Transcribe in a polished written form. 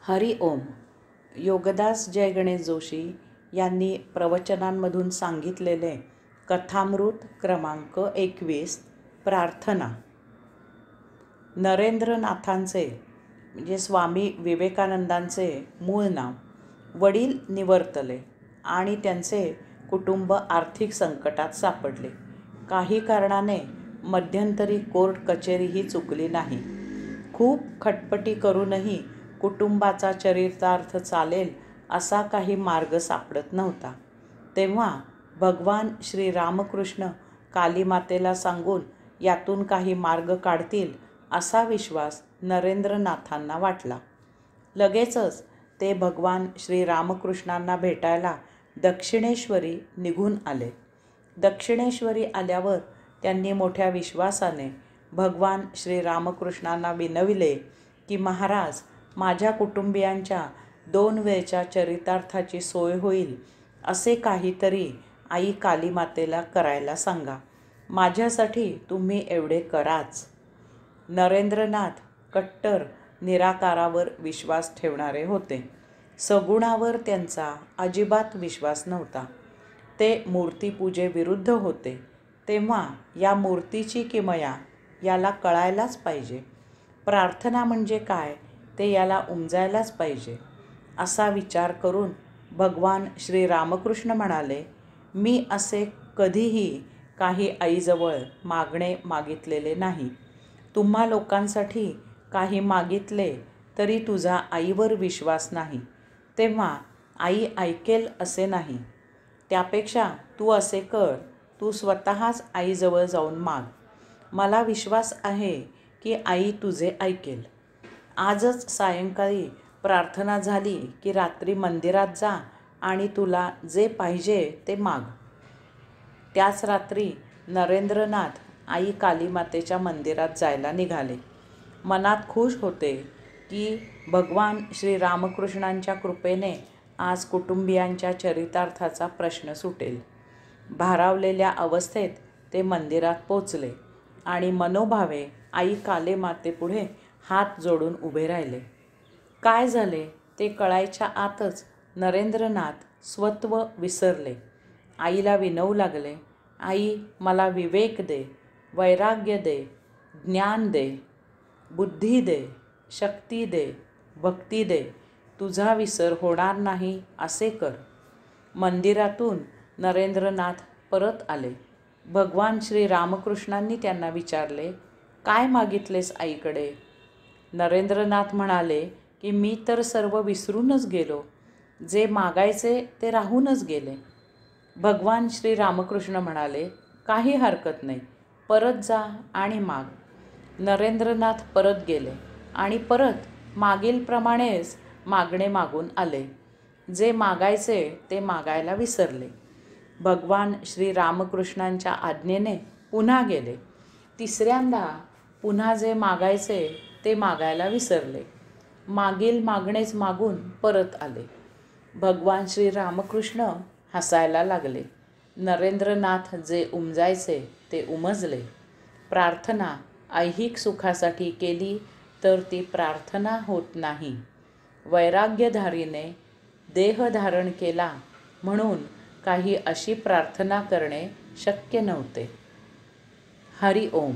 हरि ओम. योगदास जय गणेश जोशी यांनी प्रवचनांमधून सांगितलेले कथामृत क्रमांक 21 प्रार्थना. नरेंद्रनाथांचे म्हणजे स्वामी विवेकानंदांचे मूळ नाव. वडील निवर्तले आणि त्यांचे कुटुंब आर्थिक संकटात सापडले. काही कारणाने मध्यंतरी कोर्ट कचेरीही चुकली नाही. खूप खटपटी करूनही कुटुंबाचा चरितार्थ चालेल असा काही मार्ग सापडत नव्हता. तेव्हा भगवान श्री रामकृष्ण कालीमातेला सांगून यातून काही मार्ग काढतील असा विश्वास नरेंद्रनाथांना वाटला. लगेचच ते भगवान श्री रामकृष्णांना भेटायला दक्षिणेश्वरी निघून आले. दक्षिणेश्वरी आल्यावर त्यांनी मोठ्या विश्वासाने भगवान श्री रामकृष्णांना विनविले की महाराज, माझ्या कुटुंबियांच्या 2 वेळच्या चरितार्थाची सोय होईल असे काहीतरी आई कालीमातेला करायला सांगा. माझ्यासाठी तुम्ही एवढे कराच. नरेंद्रनाथ कट्टर निराकारावर विश्वास ठेवणारे होते. सगुणावर त्यांचा अजिबात विश्वास नव्हता. ते मूर्तिपूजेविरुद्ध होते. तेव्हा या मूर्तीची किमया याला कळायलाच पाहिजे. प्रार्थना म्हणजे काय ते याला उमजायलाच पाहिजे. असा विचार करून भगवान श्री रामकृष्ण म्हणाले, मी असे कधीही काही आईजवळ मागणे मागितलेले नाही. तुम्हा लोकांसाठी काही मागितले तरी तुझा आईवर विश्वास नाही, तेव्हा आई ऐकेल असे नाही. त्यापेक्षा तू असे कर, तू स्वतःच आईजवळ जाऊन माग. मला विश्वास आहे की आई तुझे ऐकेल. आजच सायंकाळी प्रार्थना झाली की रात्री मंदिरात जा आणि तुला जे पाहिजे ते माग. त्याच रात्री नरेंद्रनाथ आई कालीमातेच्या मंदिरात जायला निघाले. मनात खुश होते की भगवान श्री रामकृष्णांच्या कृपेने आज कुटुंबियांच्या चरितार्थाचा प्रश्न सुटेल. भारावलेल्या अवस्थेत ते मंदिरात पोचले आणि मनोभावे आई कालीमातेपुढे हात जोडून उभे राहिले. काय झाले ते कळायच्या आतच नरेंद्रनाथ स्वत्व विसरले. आईला विनवू लागले, आई, मला विवेक दे, वैराग्य दे, ज्ञान दे, बुद्धी दे, शक्ती दे, भक्ती दे. तुझा विसर होणार नाही असे कर. मंदिरातून नरेंद्रनाथ परत आले. भगवान श्री रामकृष्णांनी त्यांना विचारले, काय मागितलेस आईकडे? नरेंद्रनाथ म्हणाले की मी तर सर्व विसरूनच गेलो. जे मागायचे ते राहूनच गेले. भगवान श्री रामकृष्ण म्हणाले, काही हरकत नाही, परत जा आणि माग. नरेंद्रनाथ परत गेले आणि परत मागीलप्रमाणेच मागणे मागून आले. जे मागायचे ते मागायला विसरले. भगवान श्री रामकृष्णांच्या आज्ञेने पुन्हा गेले. तिसऱ्यांदा पुन्हा जे मागायचे ते मागायला विसरले. मागील मागणेच मागून परत आले. भगवान श्री रामकृष्ण हसायला लागले. नरेंद्रनाथ जे उमजायचे ते उमजले. प्रार्थना ऐहिक सुखासाठी केली तर ती प्रार्थना होत नाही. वैराग्यधारीने देह धारण केला म्हणून काही अशी प्रार्थना करणे शक्य नव्हते. हरि ओम.